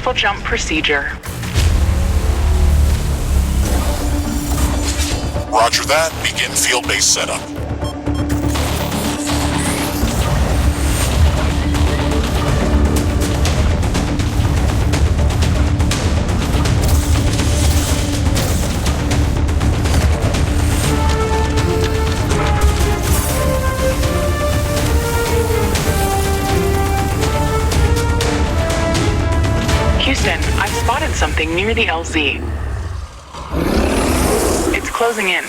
successful jump procedure. Roger that. Begin field-based setup. Houston, I've spotted something near the LZ. It's closing in.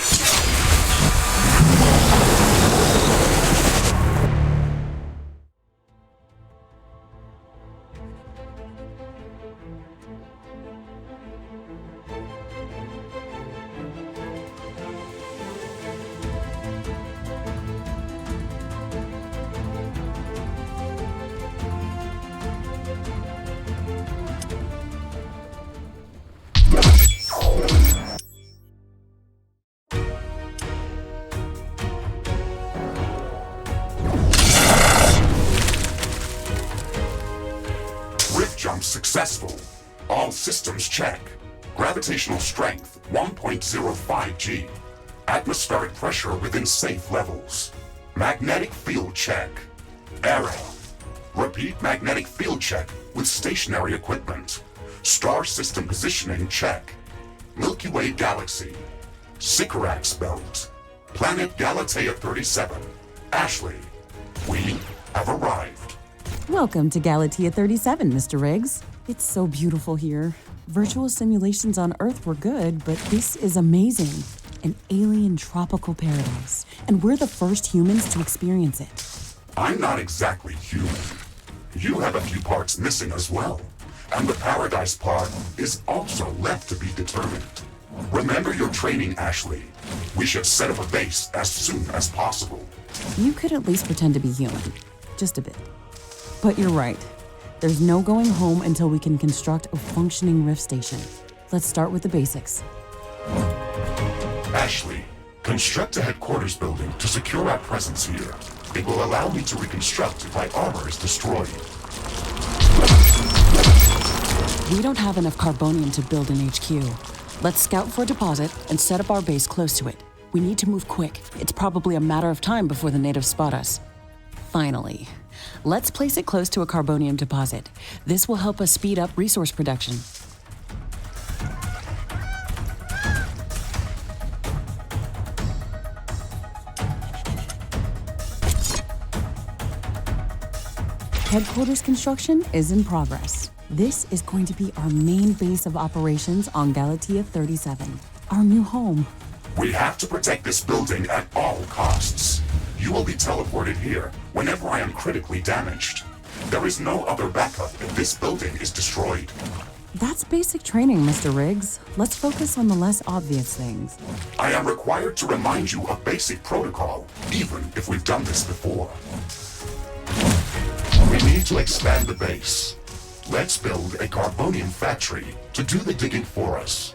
Jump successful. All systems check. Gravitational strength 1.05 G. Atmospheric pressure within safe levels. Magnetic field check. Error. Repeat magnetic field check with stationary equipment. Star system positioning check. Milky Way galaxy. Sycorax belt. Planet Galatea 37. Ashley, we have arrived. Welcome to Galatea 37, Mr. Riggs. It's so beautiful here. Virtual simulations on Earth were good, but this is amazing. An alien tropical paradise. And we're the first humans to experience it. I'm not exactly human. You have a few parts missing as well. And the paradise part is also left to be determined. Remember your training, Ashley. We should set up a base as soon as possible. You could at least pretend to be human. Just a bit. But you're right. There's no going home until we can construct a functioning rift station. Let's start with the basics. Ashley, construct a headquarters building to secure our presence here. It will allow me to reconstruct if my armor is destroyed. We don't have enough carbonium to build an HQ. Let's scout for a deposit and set up our base close to it. We need to move quick. It's probably a matter of time before the natives spot us. Finally. Let's place it close to a carbonium deposit. This will help us speed up resource production. Headquarters construction is in progress. This is going to be our main base of operations on Galatea 37, our new home. We have to protect this building at all costs. You will be teleported here whenever I am critically damaged. There is no other backup if this building is destroyed. That's basic training, Mr. Riggs. Let's focus on the less obvious things. I am required to remind you of basic protocol, even if we've done this before. We need to expand the base. Let's build a carbonium factory to do the digging for us.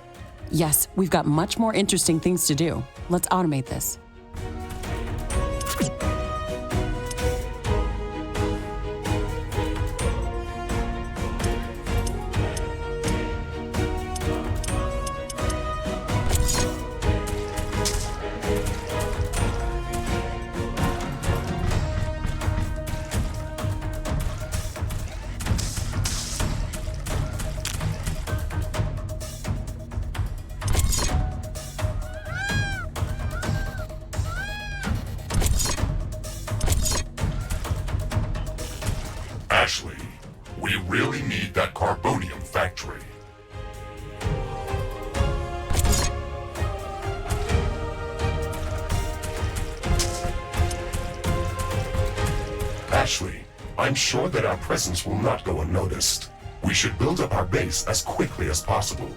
Yes, we've got much more interesting things to do. Let's automate this. Ashley, we really need that carbonium factory. Ashley, I'm sure that our presence will not go unnoticed. We should build up our base as quickly as possible.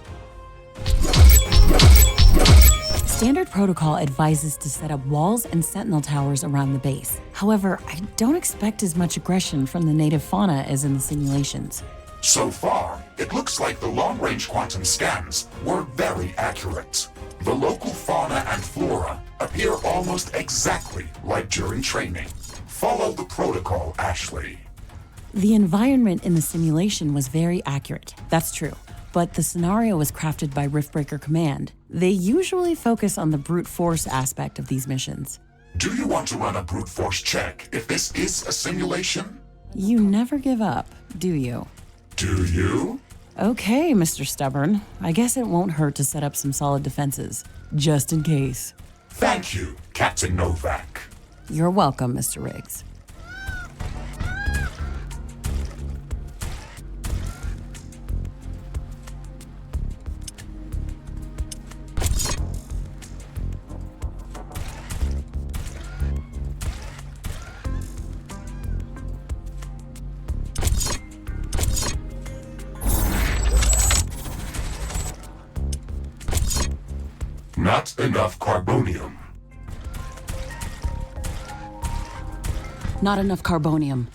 Standard protocol advises to set up walls and sentinel towers around the base. However, I don't expect as much aggression from the native fauna as in the simulations. So far, it looks like the long-range quantum scans were very accurate. The local fauna and flora appear almost exactly like during training. Follow the protocol, Ashley. The environment in the simulation was very accurate, that's true. But the scenario was crafted by Riftbreaker Command. They usually focus on the brute force aspect of these missions. Do you want to run a brute force check if this is a simulation? You never give up, do you? Do you? Okay, Mr. Stubborn. I guess it won't hurt to set up some solid defenses, just in case. Thank you, Captain Novak. You're welcome, Mr. Riggs. Not enough carbonium. Not enough carbonium.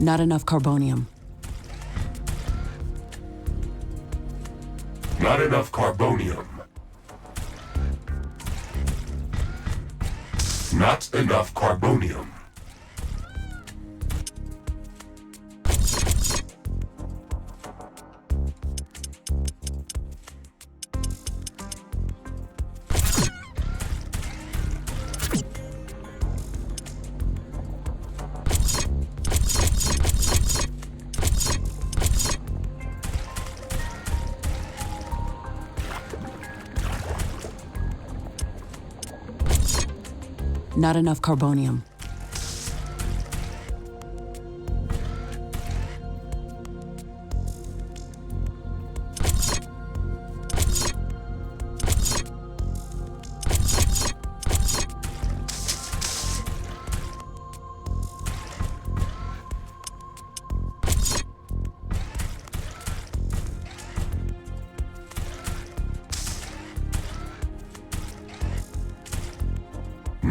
Not enough carbonium. Not enough carbonium. Not enough carbonium. Not enough carbonium.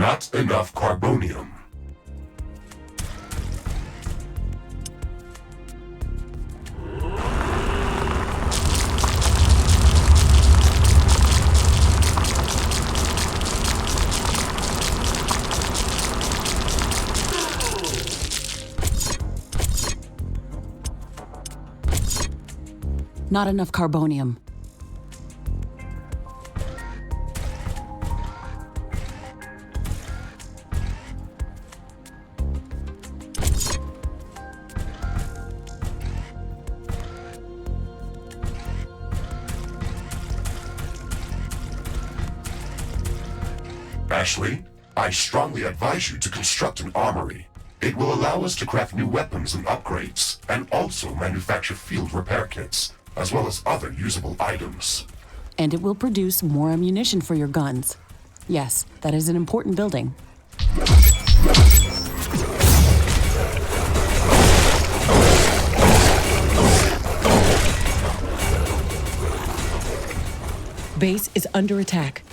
Not enough carbonium. Not enough carbonium. Ashley, I strongly advise you to construct an armory. It will allow us to craft new weapons and upgrades, and also manufacture field repair kits, as well as other usable items. And it will produce more ammunition for your guns. Yes, that is an important building. Base is under attack.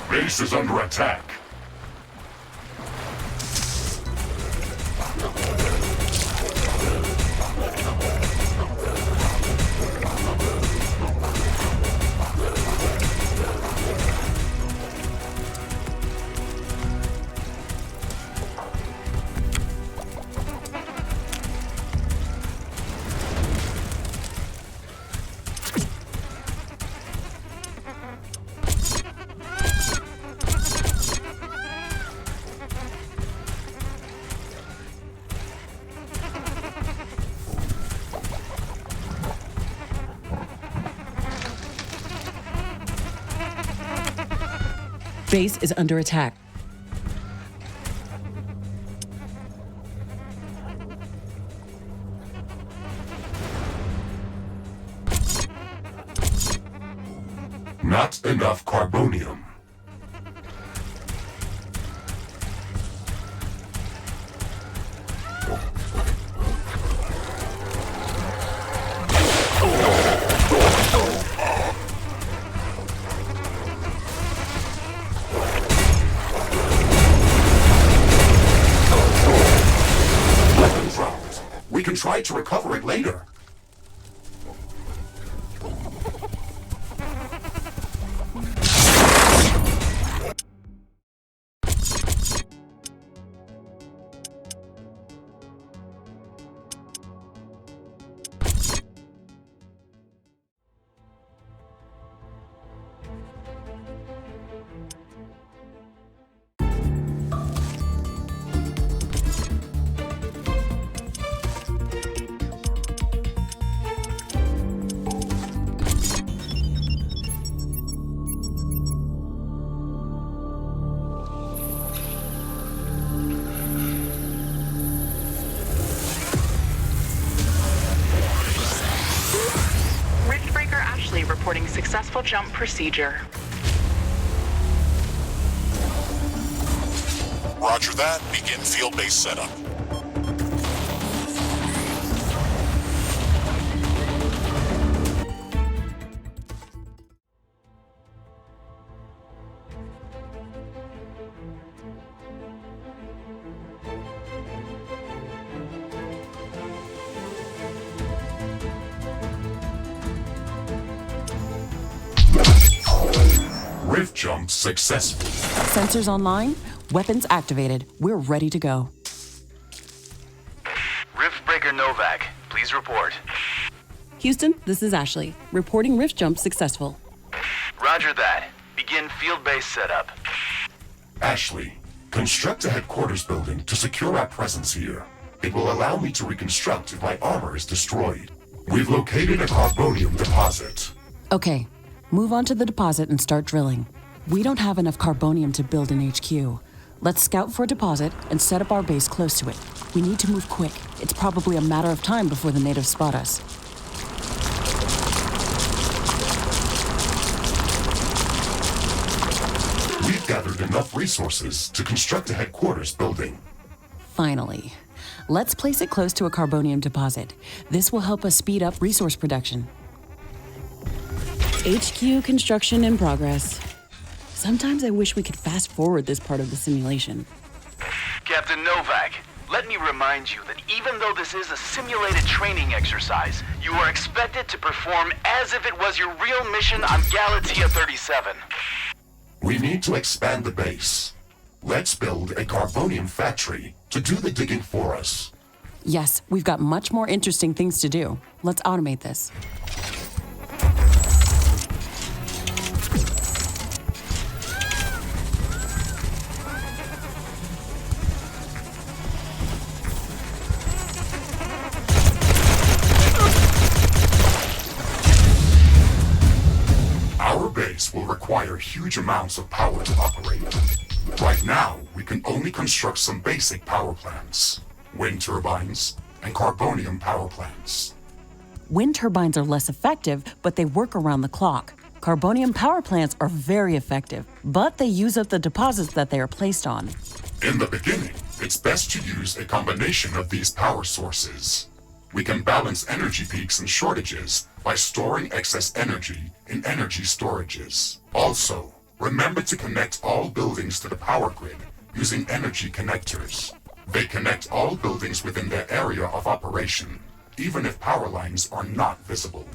Base is under attack. Base is under attack. Not enough carbonium. Weapon dropped. We can try to recover it later. Riftbreaker Ashley reporting successful jump procedure. Roger that. Begin field-based setup. Rift jump successful. Sensors online, weapons activated. We're ready to go. Riftbreaker Novak, please report. Houston, this is Ashley. Reporting rift jump successful. Roger that. Begin field-based setup. Ashley, construct a headquarters building to secure our presence here. It will allow me to reconstruct if my armor is destroyed. We've located a carbonium deposit. Okay, move on to the deposit and start drilling. We don't have enough carbonium to build an HQ. Let's scout for a deposit and set up our base close to it. We need to move quick. It's probably a matter of time before the natives spot us. We've gathered enough resources to construct a headquarters building. Finally. Let's place it close to a carbonium deposit. This will help us speed up resource production. HQ construction in progress. Sometimes I wish we could fast forward this part of the simulation. Captain Novak, let me remind you that even though this is a simulated training exercise, you are expected to perform as if it was your real mission on Galatea 37. We need to expand the base. Let's build a carbonium factory to do the digging for us. Yes, we've got much more interesting things to do. Let's automate this. Our base will require huge amounts of power to operate. Right now, we can only construct some basic power plants. Wind turbines and carbonium power plants. Wind turbines are less effective, but they work around the clock. Carbonium power plants are very effective, but they use up the deposits that they are placed on. In the beginning, it's best to use a combination of these power sources. We can balance energy peaks and shortages by storing excess energy in energy storages. Also, remember to connect all buildings to the power grid using energy connectors. They connect all buildings within their area of operation, even if power lines are not visible.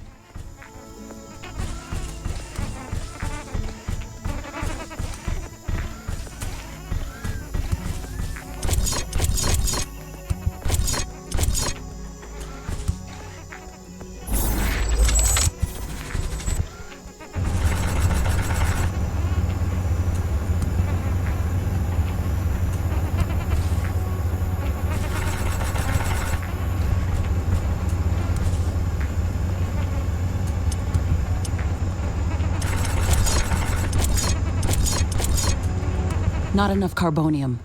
Not enough carbonium.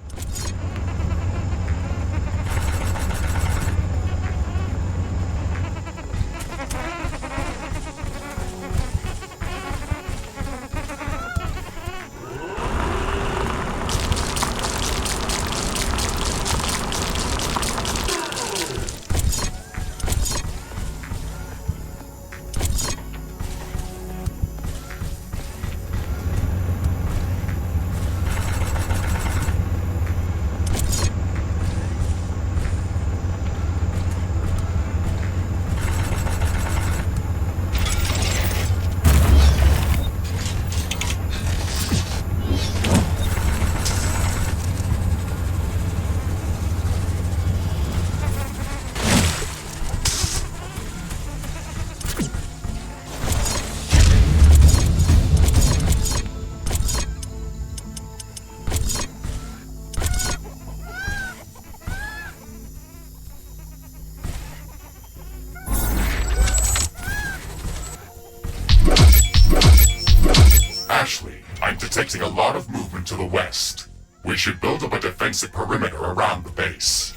Ashley, I'm detecting a lot of movement to the west. We should build up a defensive perimeter around the base.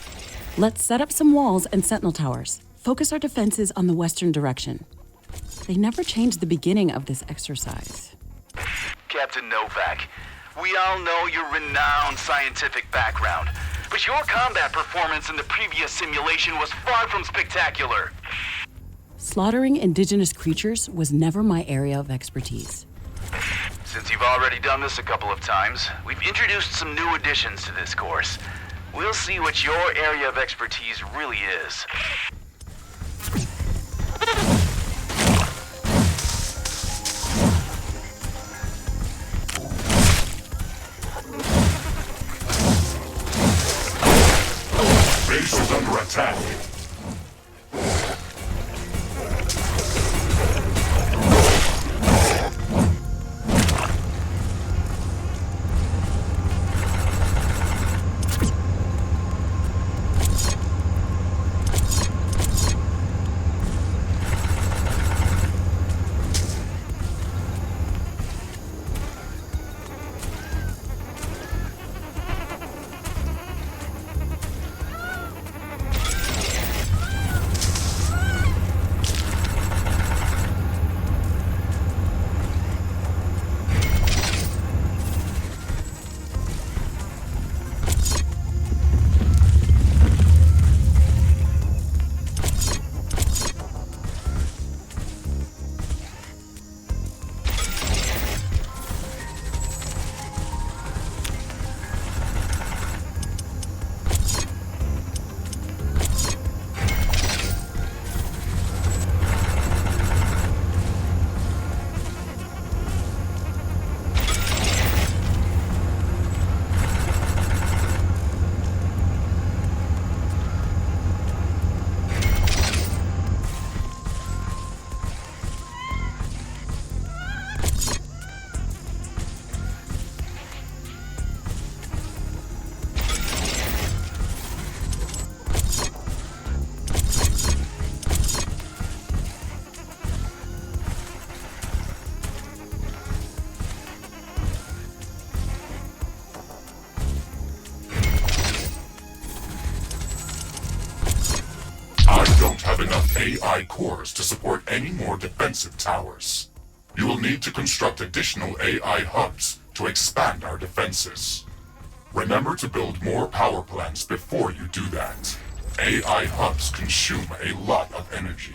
Let's set up some walls and sentinel towers. Focus our defenses on the western direction. They never changed the beginning of this exercise. Captain Novak, we all know your renowned scientific background, but your combat performance in the previous simulation was far from spectacular. Slaughtering indigenous creatures was never my area of expertise. Since you've already done this a couple of times, we've introduced some new additions to this course. We'll see what your area of expertise really is. Base is under attack. Enough AI cores to support any more defensive towers. You will need to construct additional AI hubs to expand our defenses. Remember to build more power plants before you do that. AI hubs consume a lot of energy.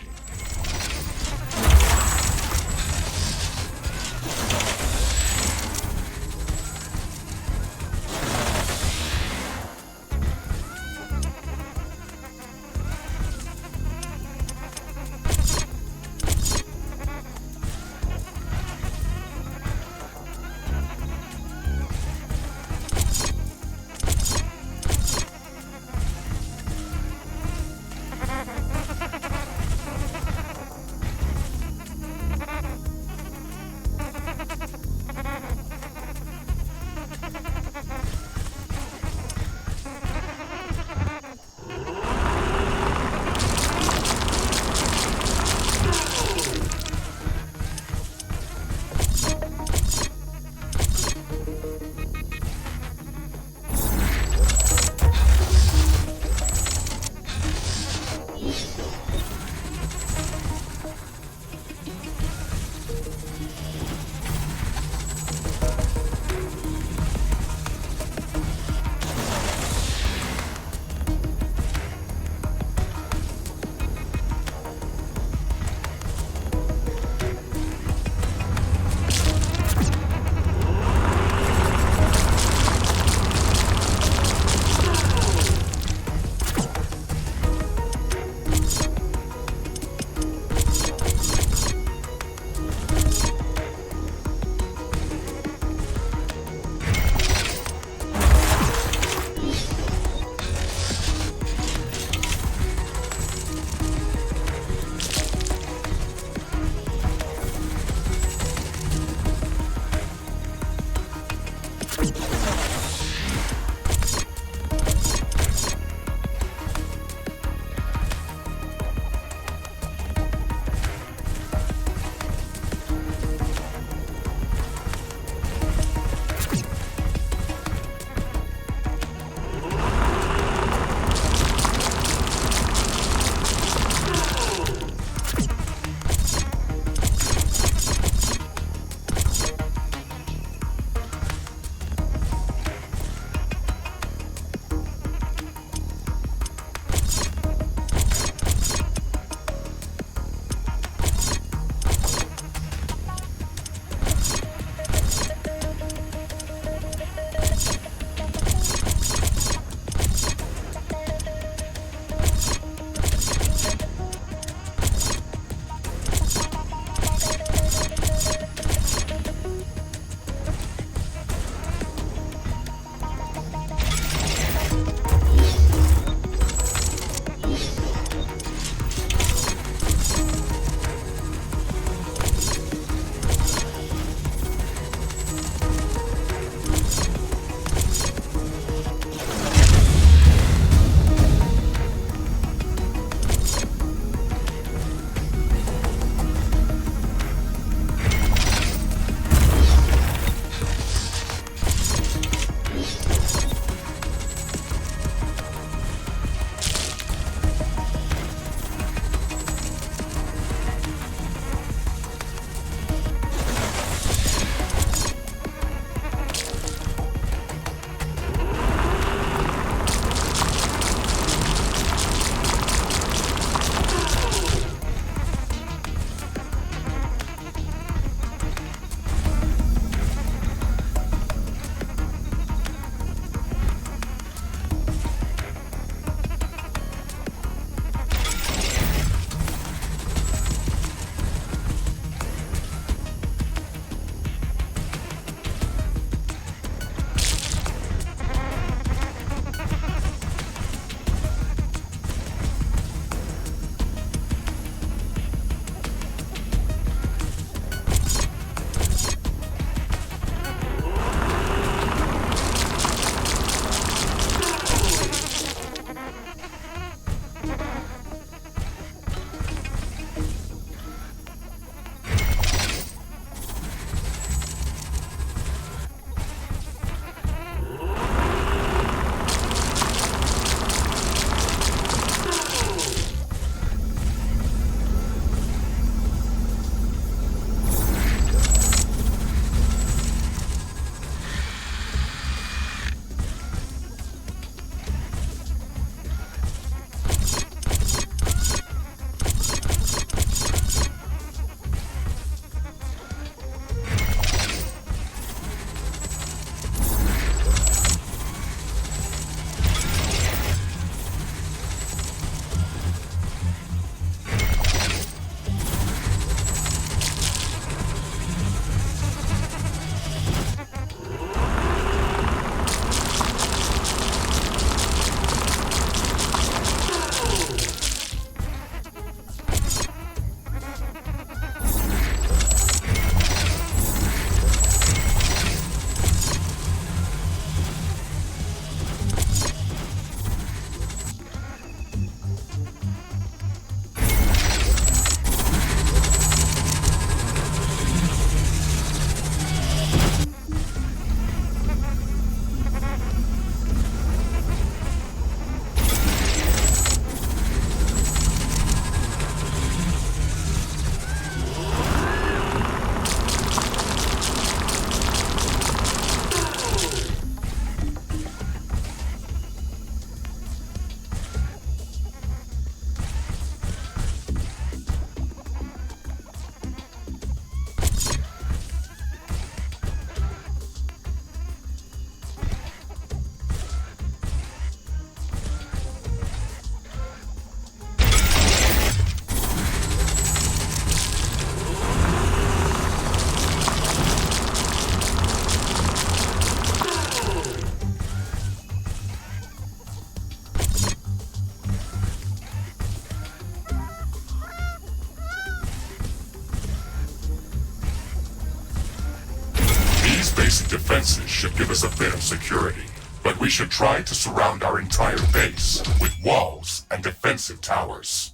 defenses should give us a bit of security, but we should try to surround our entire base with walls and defensive towers.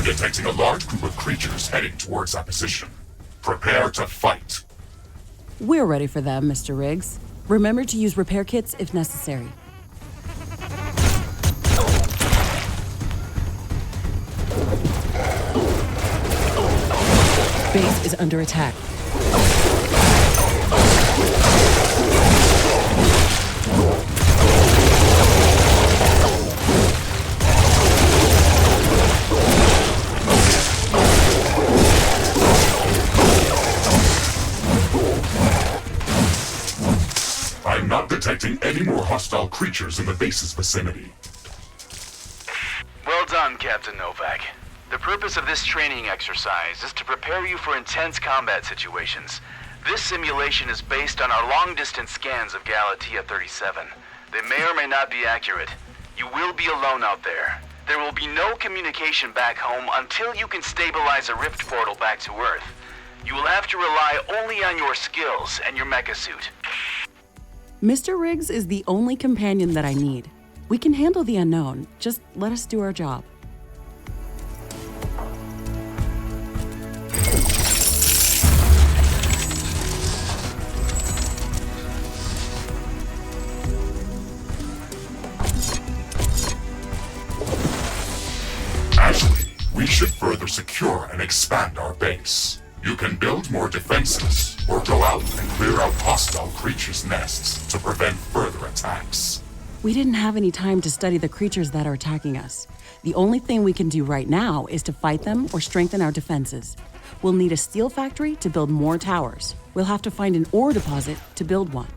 Detecting a large group of creatures heading towards our position. Prepare to fight. We're ready for them, Mr. Riggs. Remember to use repair kits if necessary. Base is under attack. I'm not detecting any more hostile creatures in the base's vicinity. Well done, Captain Novak. The purpose of this training exercise is to prepare you for intense combat situations. This simulation is based on our long-distance scans of Galatea 37. They may or may not be accurate. You will be alone out there. There will be no communication back home until you can stabilize a rift portal back to Earth. You will have to rely only on your skills and your mecha suit. Mr. Riggs is the only companion that I need. We can handle the unknown. Just let us do our job. Ashley, we should further secure and expand our base. You can build more defenses, or go out and clear out hostile creatures' nests to prevent further attacks. We didn't have any time to study the creatures that are attacking us. The only thing we can do right now is to fight them or strengthen our defenses. We'll need a steel factory to build more towers. We'll have to find an ore deposit to build one.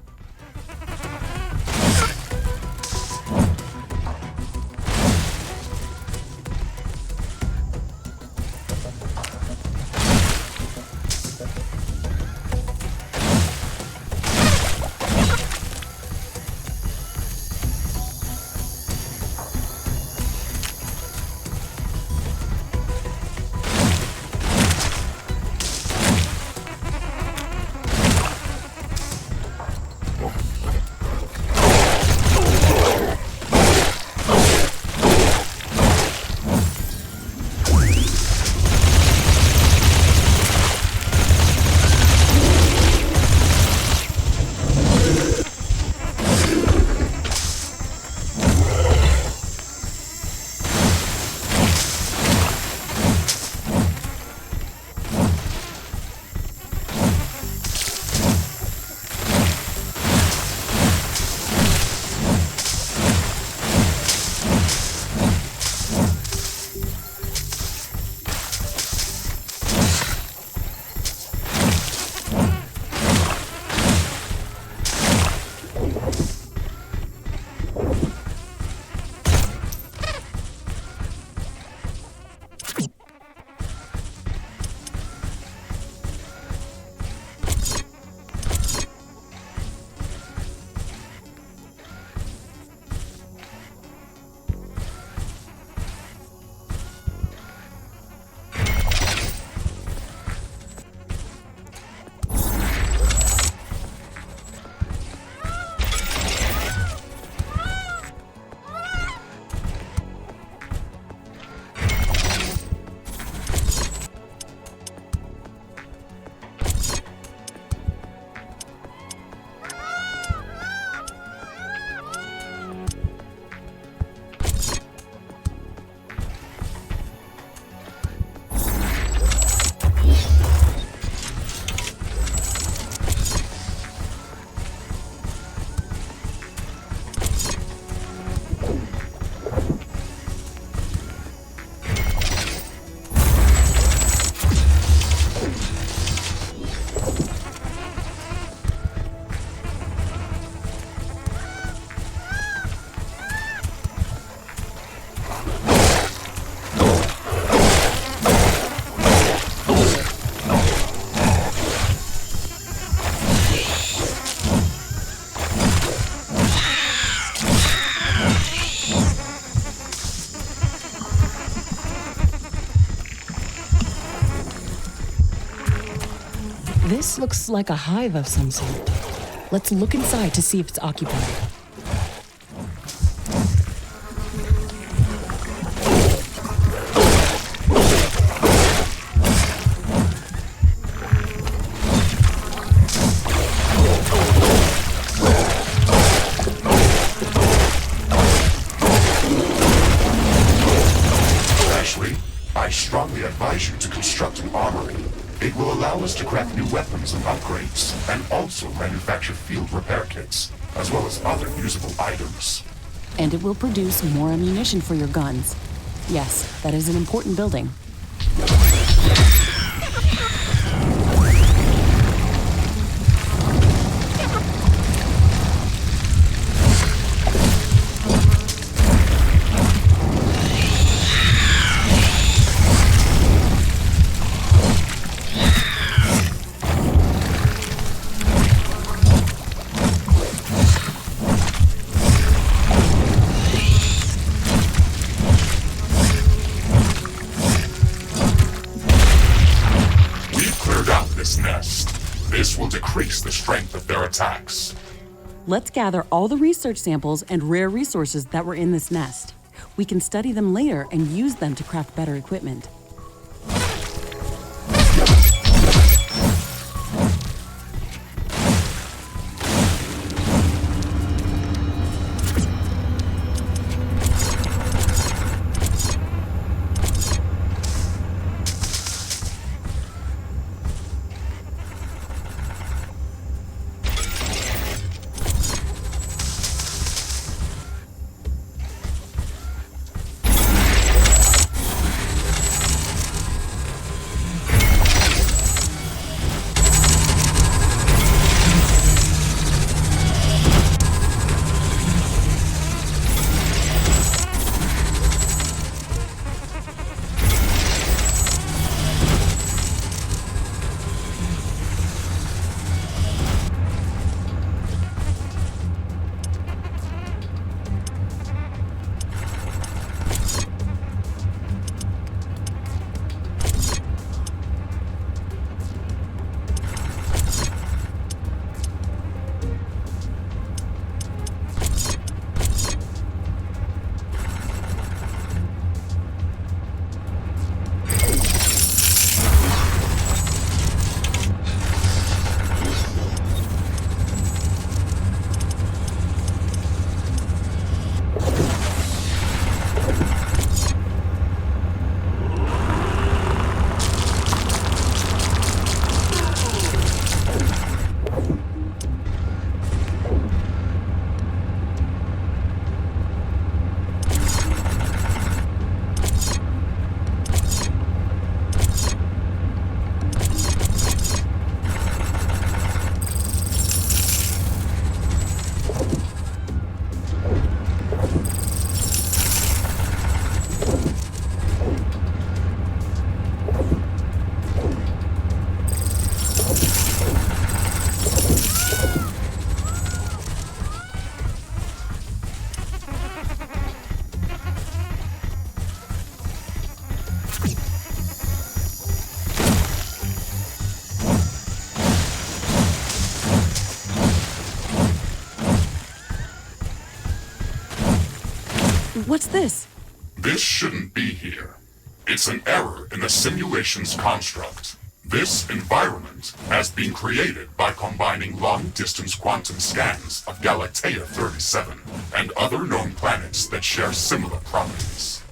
This looks like a hive of some sort. Let's look inside to see if it's occupied. Ashley, I strongly advise you to construct an armory. It will allow us to craft new weapons and upgrades, and also manufacture field repair kits, as well as other usable items. And it will produce more ammunition for your guns. Yes, that is an important building. This will decrease the strength of their attacks. Let's gather all the research samples and rare resources that were in this nest. We can study them later and use them to craft better equipment. What's this? This shouldn't be here. It's an error in the simulation's construct. This environment has been created by combining long-distance quantum scans of Galatea 37 and other known planets that share similar properties.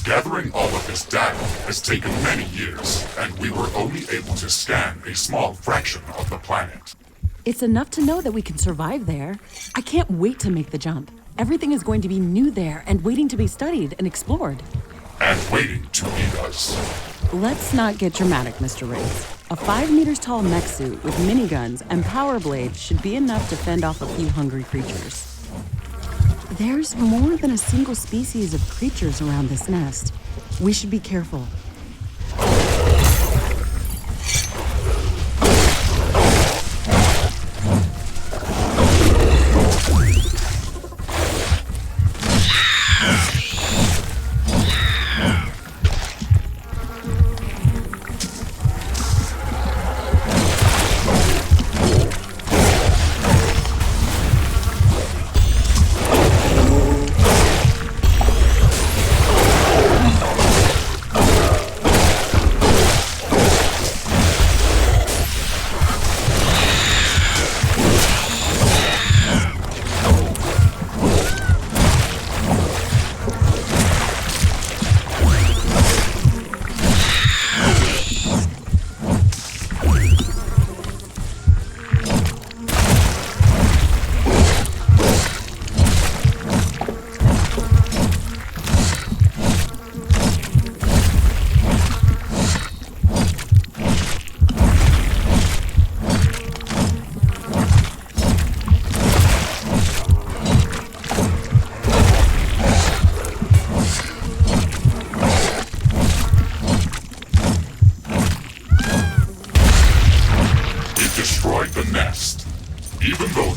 Gathering all of this data has taken many years, and we were only able to scan a small fraction of the planet. It's enough to know that we can survive there. I can't wait to make the jump. Everything is going to be new there and waiting to be studied and explored. And waiting to eat us. Let's not get dramatic, Mr. Riggs. A 5 meters tall mech suit with miniguns and power blades should be enough to fend off a few hungry creatures. There's more than a single species of creatures around this nest. We should be careful.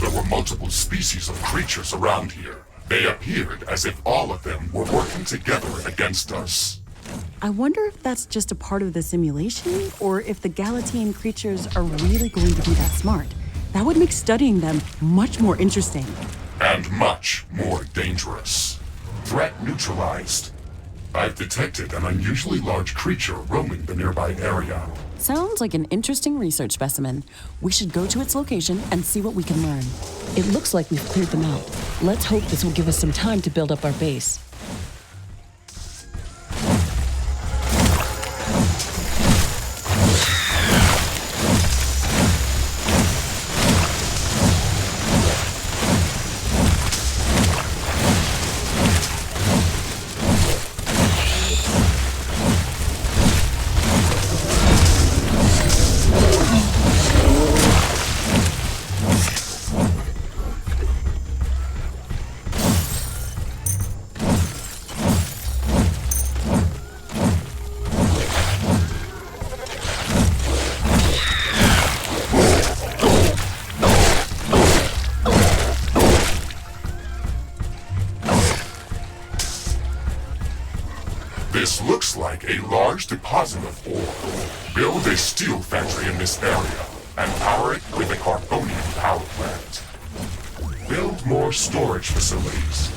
there were multiple species of creatures around here. They appeared as if all of them were working together against us. I wonder if that's just a part of the simulation, or if the Galatian creatures are really going to be that smart. That would make studying them much more interesting. And much more dangerous. Threat neutralized. I've detected an unusually large creature roaming the nearby area. Sounds like an interesting research specimen. We should go to its location and see what we can learn. It looks like we've cleared them out. Let's hope this will give us some time to build up our base. This looks like a large deposit of ore. Build a steel factory in this area and power it with a carbonium power plant. Build more storage facilities.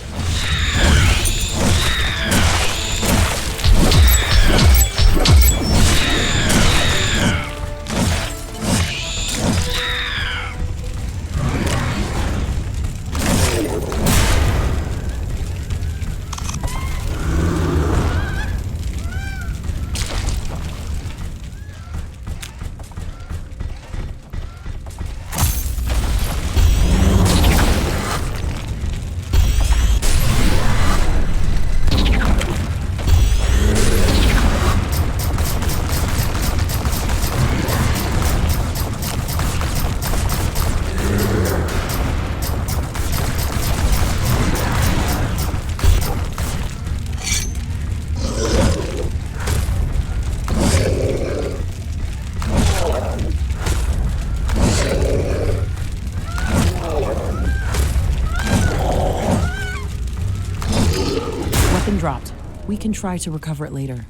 Weapon dropped. We can try to recover it later.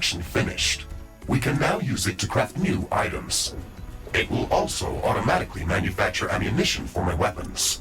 production finished. We can now use it to craft new items. It will also automatically manufacture ammunition for my weapons.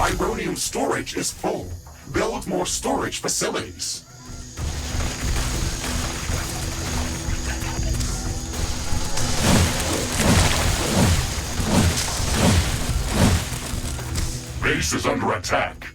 Ironium storage is full. Build more storage facilities. Base is under attack.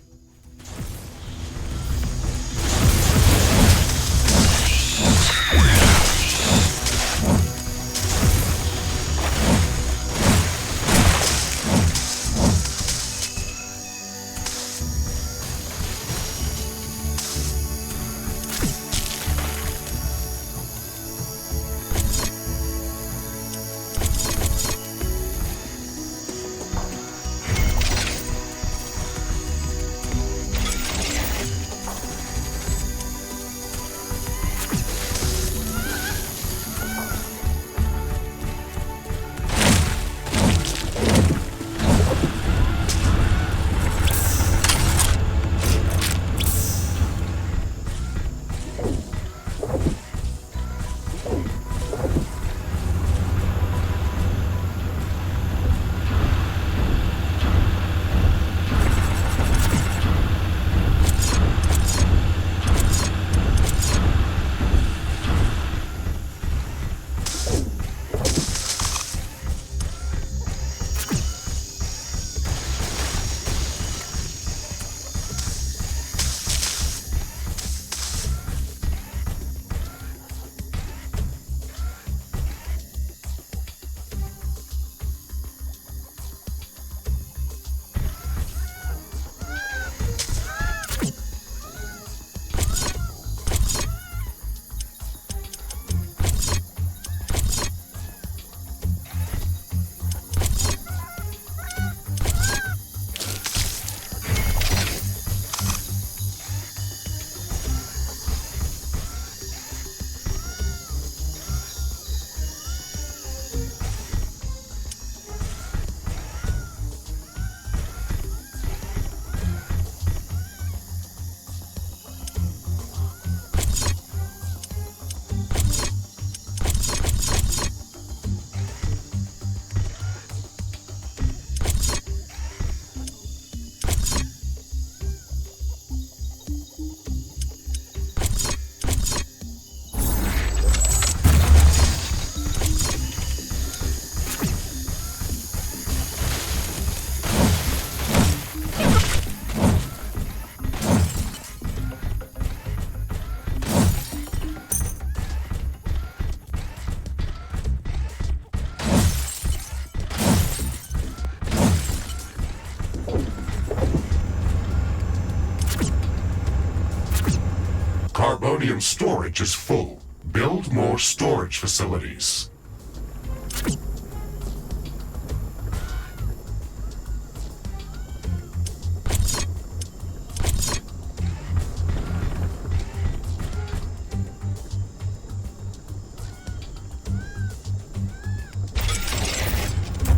Carbonium storage is full. Build more storage facilities.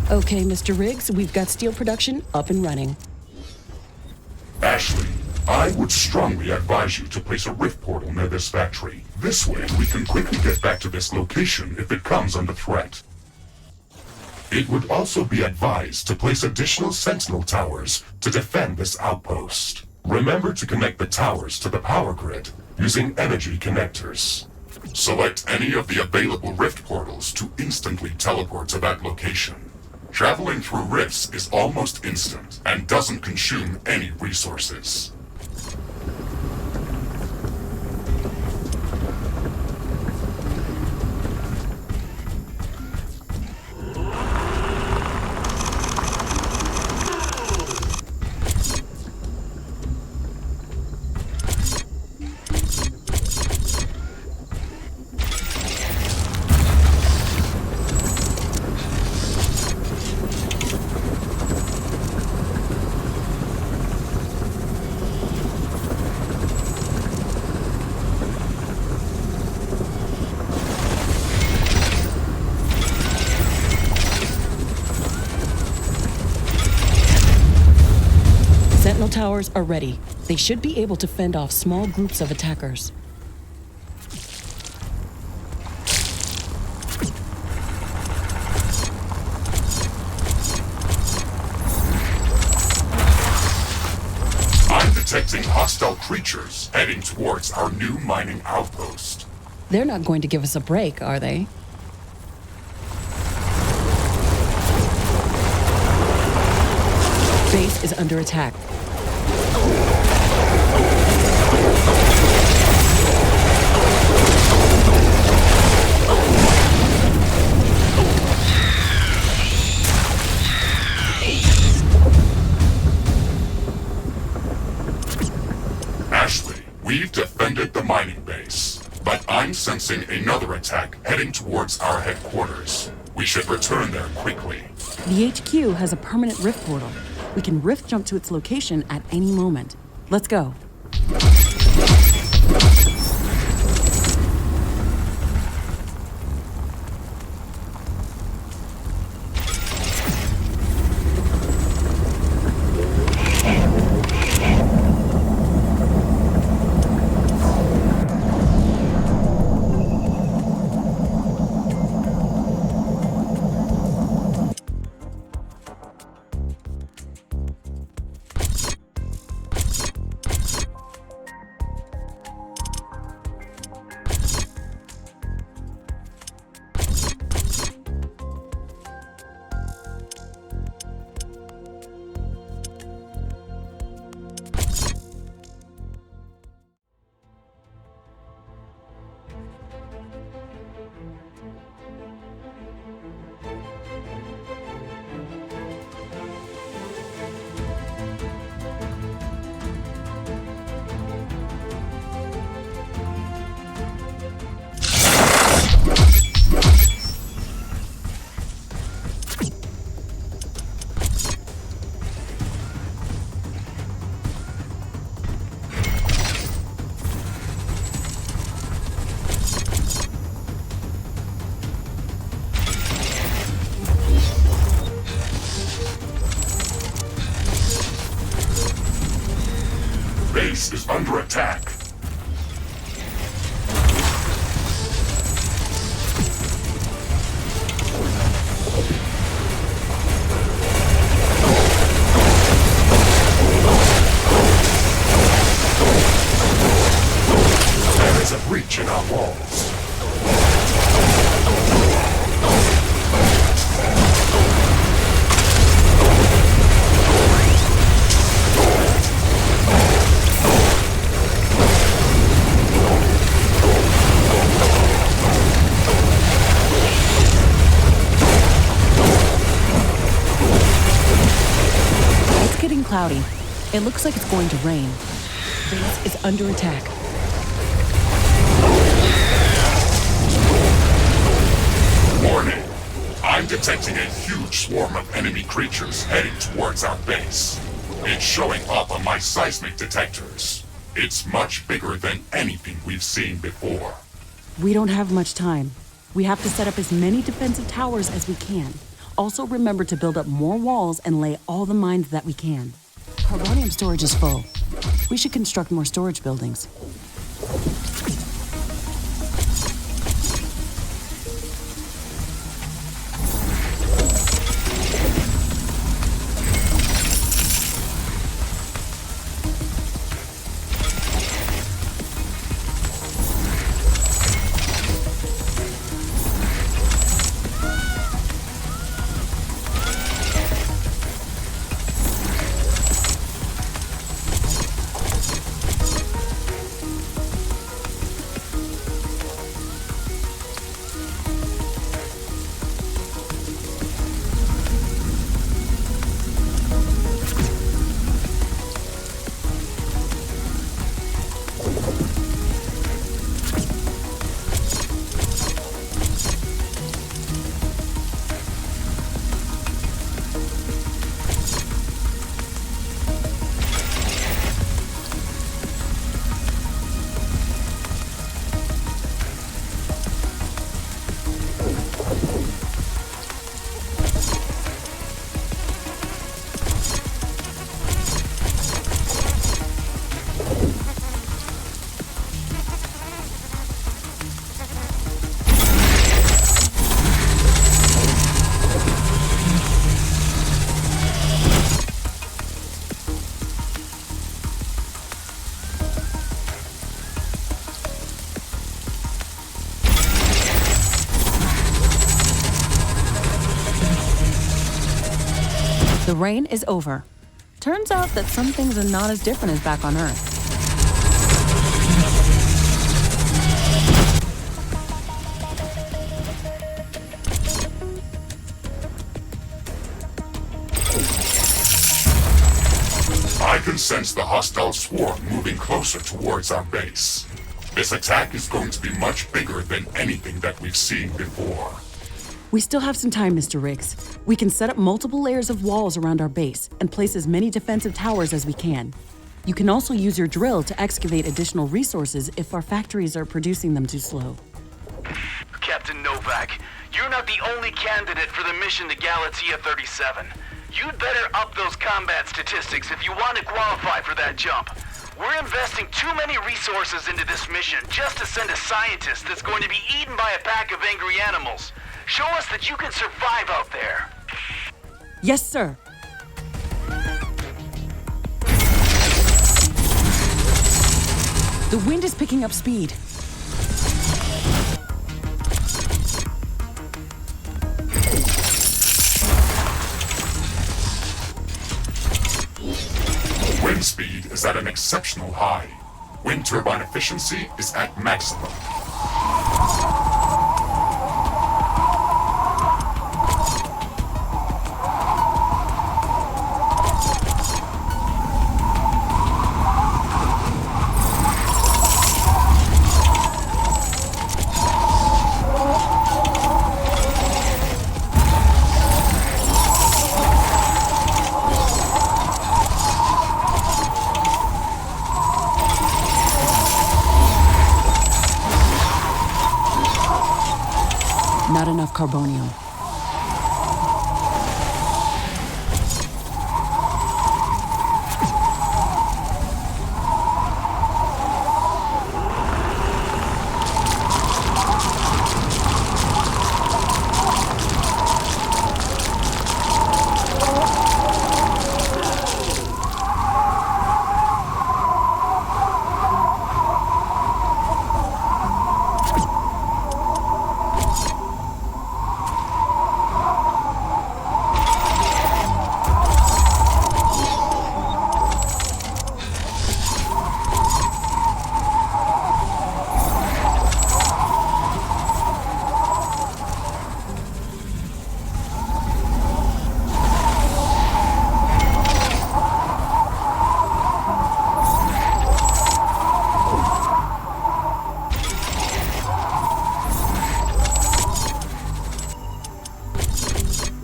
Okay, Mr. Riggs, we've got steel production up and running. Ashley, I would strongly advise you to place a rift portal near this factory. This way, we can quickly get back to this location if it comes under threat. It would also be advised to place additional sentinel towers to defend this outpost. Remember to connect the towers to the power grid using energy connectors. Select any of the available rift portals to instantly teleport to that location. Traveling through rifts is almost instant and doesn't consume any resources. Sentinel towers are ready. They should be able to fend off small groups of attackers. I'm detecting hostile creatures heading towards our new mining outpost. They're not going to give us a break, are they? Base is under attack. Ashley, we've defended the mining base, but I'm sensing another attack heading towards our headquarters. We should return there quickly. The HQ has a permanent rift portal. We can rift jump to its location at any moment. Let's go. Base is under attack. There is a breach in our walls. Cloudy. It looks like it's going to rain. Base is under attack. Warning! I'm detecting a huge swarm of enemy creatures heading towards our base. It's showing up on my seismic detectors. It's much bigger than anything we've seen before. We don't have much time. We have to set up as many defensive towers as we can. Also remember to build up more walls and lay all the mines that we can. Carbonium storage is full. We should construct more storage buildings. The rain is over. Turns out that some things are not as different as back on Earth. I can sense the hostile swarm moving closer towards our base. This attack is going to be much bigger than anything that we've seen before. We still have some time, Mr. Riggs. We can set up multiple layers of walls around our base and place as many defensive towers as we can. You can also use your drill to excavate additional resources if our factories are producing them too slow. Captain Novak, you're not the only candidate for the mission to Galatea 37. You'd better up those combat statistics if you want to qualify for that jump. We're investing too many resources into this mission just to send a scientist that's going to be eaten by a pack of angry animals. Show us that you can survive out there. Yes, sir. The wind is picking up speed. Wind speed is at an exceptional high. Wind turbine efficiency is at maximum. Not enough carbonium.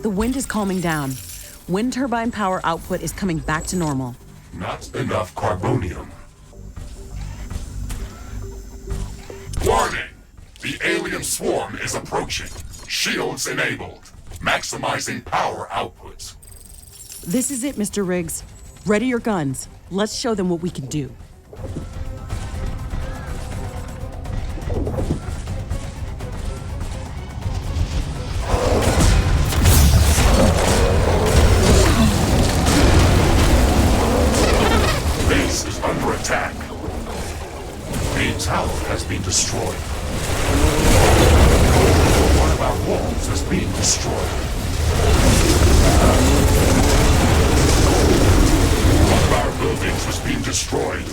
The wind is calming down. Wind turbine power output is coming back to normal. Not enough carbonium. Warning! The alien swarm is approaching. Shields enabled. Maximizing power output. This is it, Mr. Riggs. Ready your guns. Let's show them what we can do. Base is under attack. The tower has been destroyed. One of our walls is being destroyed. One of our buildings is being destroyed.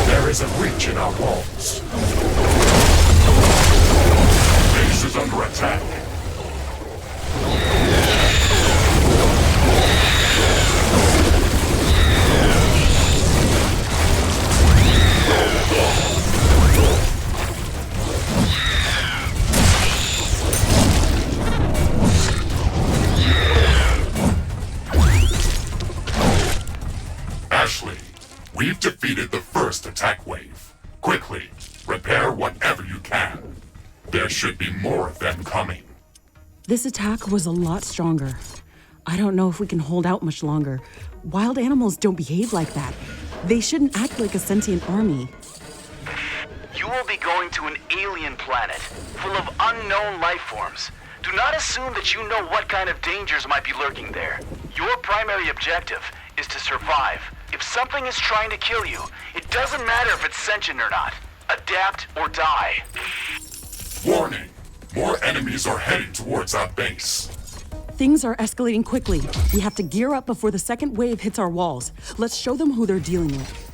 There is a breach in our walls. Base is under attack. Ashley, we've defeated the first attack wave. Quickly, repair whatever you can. There should be more of them coming. This attack was a lot stronger. I don't know if we can hold out much longer. Wild animals don't behave like that. They shouldn't act like a sentient army. You will be going to an alien planet full of unknown life forms. Do not assume that you know what kind of dangers might be lurking there. Your primary objective is to survive. If something is trying to kill you, it doesn't matter if it's sentient or not. Adapt or die. Warning! More enemies are heading towards our base. Things are escalating quickly. We have to gear up before the second wave hits our walls. Let's show them who they're dealing with.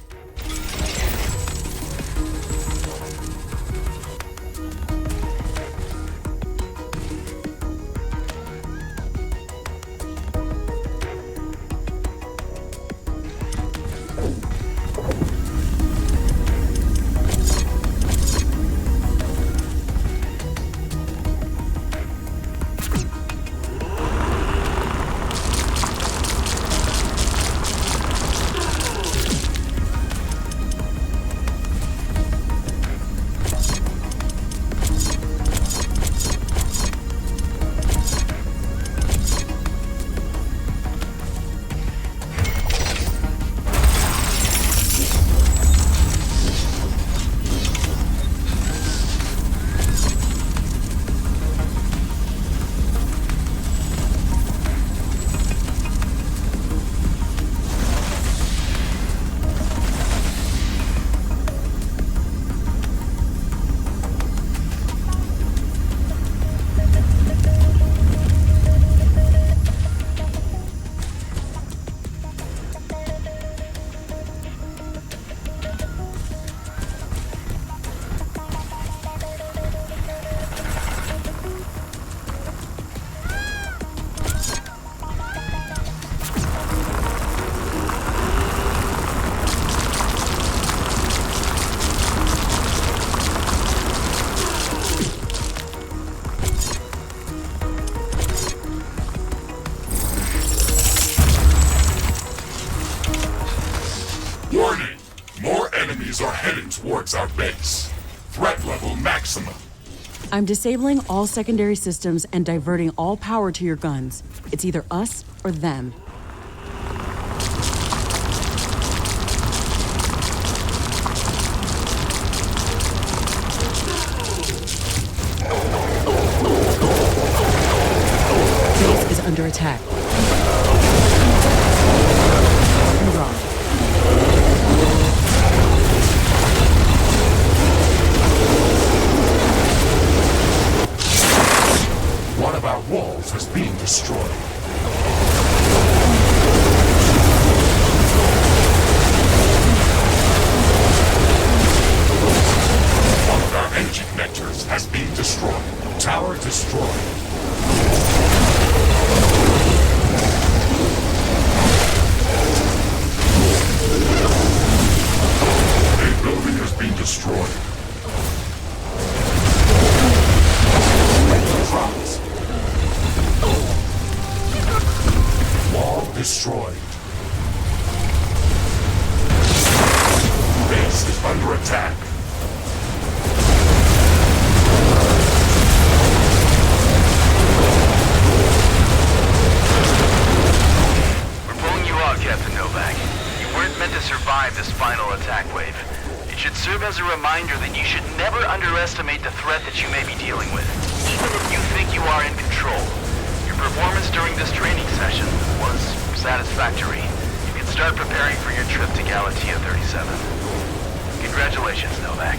Warning! More enemies are heading towards our base. Threat level maximum. I'm disabling all secondary systems and diverting all power to your guns. It's either us or them. Base is under attack. Wrong. One of our walls has been destroyed. One of our energy connectors has been destroyed. Tower destroyed. A building has been destroyed. Dropped. Wall destroyed. Base is under attack. We're pulling you out, Captain Novak. You weren't meant to survive this final attack wave. It should serve as a reminder that you should never underestimate the threat that you may be dealing with, even if you think you are in control. Your performance during this training session was satisfactory. You can start preparing for your trip to Galatea 37. Congratulations, Novak.